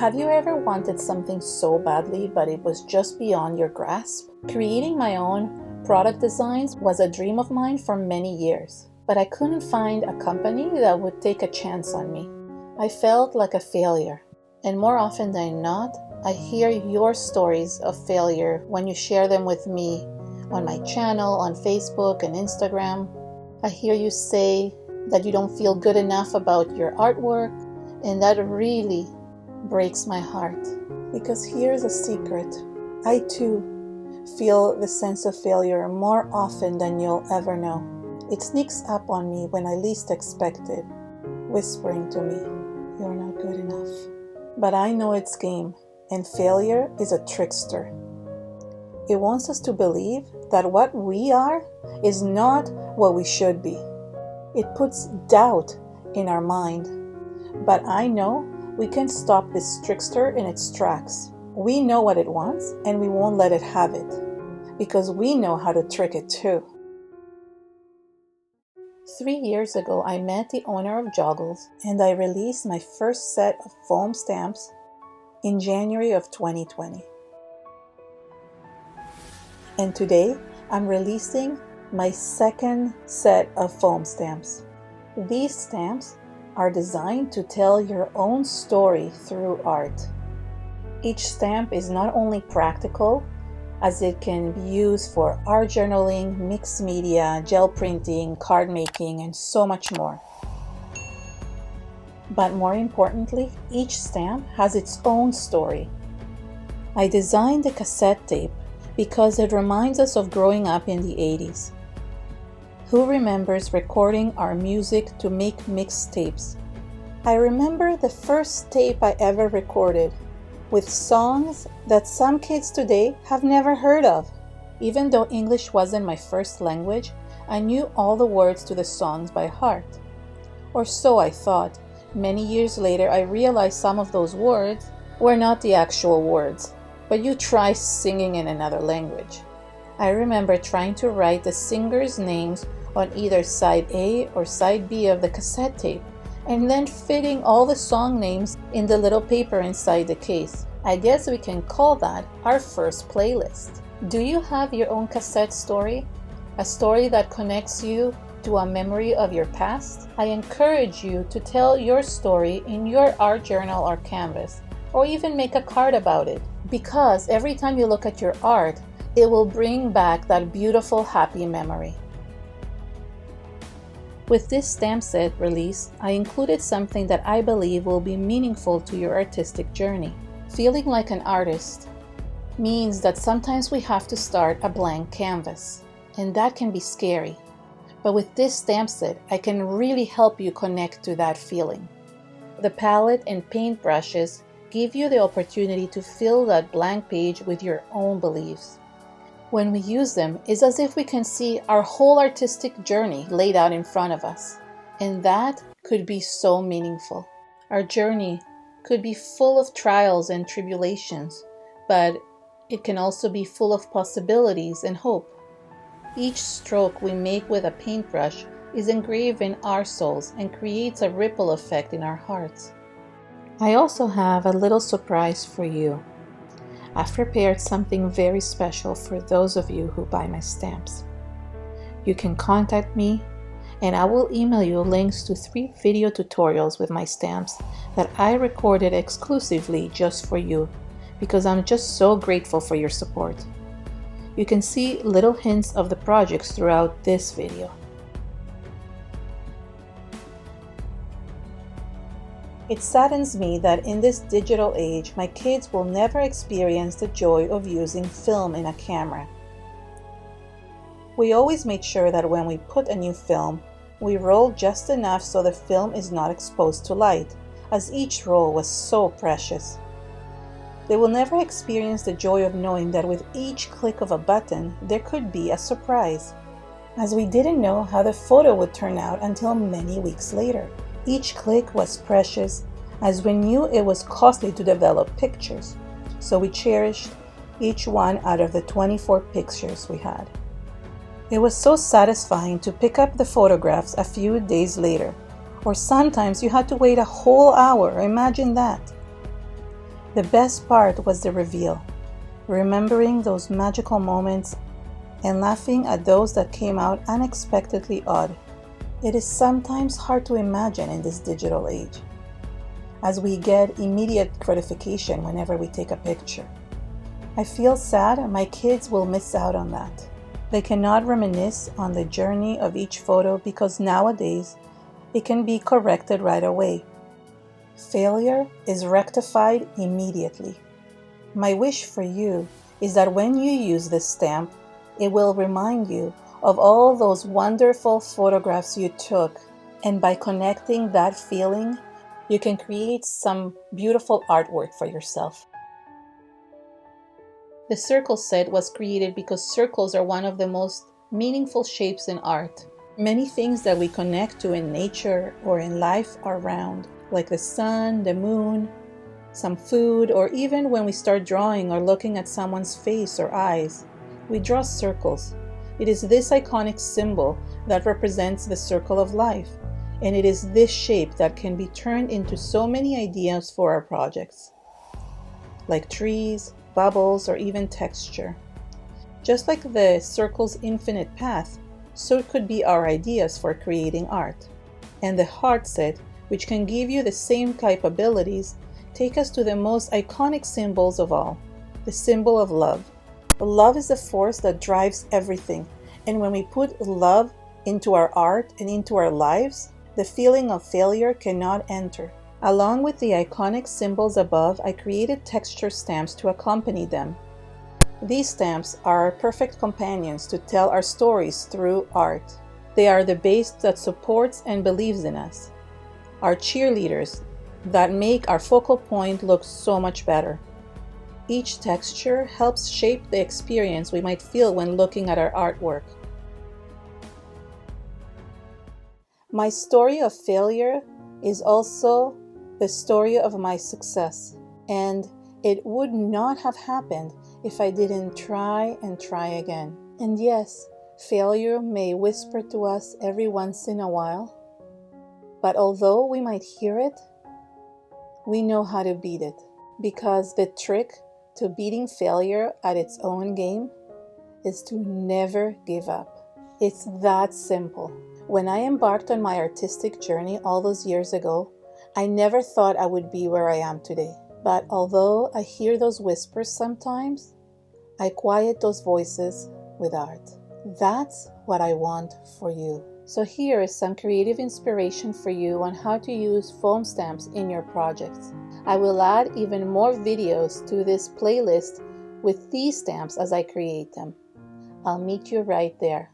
Have you ever wanted something so badly, but it was just beyond your grasp? Creating my own product designs was a dream of mine for many years, but I couldn't find a company that would take a chance on me. I felt like a failure, and more often than not, I hear your stories of failure when you share them with me on my channel, on Facebook and Instagram. I hear you say that you don't feel good enough about your artwork, and that really breaks my heart. Because here's a secret. I too feel the sense of failure more often than you'll ever know. It sneaks up on me when I least expect it, whispering to me, "You're not good enough." But I know its game, and failure is a trickster. It wants us to believe that what we are is not what we should be. It puts doubt in our mind. But I know we can stop this trickster in its tracks. We know what it wants, and we won't let it have it, because we know how to trick it too. 3 years ago, I met the owner of Joggles, and I released my first set of foam stamps in January of 2020. And today, I'm releasing my second set of foam stamps. These stamps are designed to tell your own story through art. Each stamp is not only practical, as it can be used for art journaling, mixed media, gel printing, card making, and so much more. But more importantly, each stamp has its own story. I designed the cassette tape because it reminds us of growing up in the 80s. Who remembers recording our music to make mixtapes? I remember the first tape I ever recorded with songs that some kids today have never heard of. Even though English wasn't my first language, I knew all the words to the songs by heart. Or so I thought. Many years later, I realized some of those words were not the actual words, but you try singing in another language. I remember trying to write the singers' names on either side A or side B of the cassette tape, and then fitting all the song names in the little paper inside the case. I guess we can call that our first playlist. Do you have your own cassette story? A story that connects you to a memory of your past? I encourage you to tell your story in your art journal or canvas, or even make a card about it, because every time you look at your art, it will bring back that beautiful, happy memory. With this stamp set release, I included something that I believe will be meaningful to your artistic journey. Feeling like an artist means that sometimes we have to start a blank canvas, and that can be scary. But with this stamp set, I can really help you connect to that feeling. The palette and paint brushes give you the opportunity to fill that blank page with your own beliefs. When we use them, it's as if we can see our whole artistic journey laid out in front of us. And that could be so meaningful. Our journey could be full of trials and tribulations, but it can also be full of possibilities and hope. Each stroke we make with a paintbrush is engraved in our souls and creates a ripple effect in our hearts. I also have a little surprise for you. I've prepared something very special for those of you who buy my stamps. You can contact me, and I will email you links to 3 video tutorials with my stamps that I recorded exclusively just for you, because I'm just so grateful for your support. You can see little hints of the projects throughout this video. It saddens me that in this digital age, my kids will never experience the joy of using film in a camera. We always made sure that when we put a new film, we roll just enough so the film is not exposed to light, as each roll was so precious. They will never experience the joy of knowing that with each click of a button, there could be a surprise, as we didn't know how the photo would turn out until many weeks later. Each click was precious, as we knew it was costly to develop pictures, so we cherished each one out of the 24 pictures we had. It was so satisfying to pick up the photographs a few days later, or sometimes you had to wait a whole hour. Imagine that. The best part was the reveal, remembering those magical moments and laughing at those that came out unexpectedly odd. It is sometimes hard to imagine in this digital age, as we get immediate gratification whenever we take a picture. I feel sad my kids will miss out on that. They cannot reminisce on the journey of each photo because nowadays it can be corrected right away. Failure is rectified immediately. My wish for you is that when you use this stamp, it will remind you of all those wonderful photographs you took, and by connecting that feeling, you can create some beautiful artwork for yourself. The circle set was created because circles are one of the most meaningful shapes in art. Many things that we connect to in nature or in life are round, like the sun, the moon, some food, or even when we start drawing or looking at someone's face or eyes, we draw circles. It is this iconic symbol that represents the circle of life, and it is this shape that can be turned into so many ideas for our projects, like trees, bubbles, or even texture. Just like the circle's infinite path, so it could be our ideas for creating art. And the heart set, which can give you the same capabilities, take us to the most iconic symbols of all, the symbol of love. Love is the force that drives everything, and when we put love into our art and into our lives, the feeling of failure cannot enter. Along with the iconic symbols above, I created texture stamps to accompany them. These stamps are our perfect companions to tell our stories through art. They are the base that supports and believes in us, our cheerleaders that make our focal point look so much better. Each texture helps shape the experience we might feel when looking at our artwork. My story of failure is also the story of my success, and it would not have happened if I didn't try and try again. And yes, failure may whisper to us every once in a while, but although we might hear it, we know how to beat it, because the trick to beating failure at its own game is to never give up. It's that simple. When I embarked on my artistic journey all those years ago, I never thought I would be where I am today. But although I hear those whispers sometimes, I quiet those voices with art. That's what I want for you. So here is some creative inspiration for you on how to use foam stamps in your projects. I will add even more videos to this playlist with these stamps as I create them. I'll meet you right there.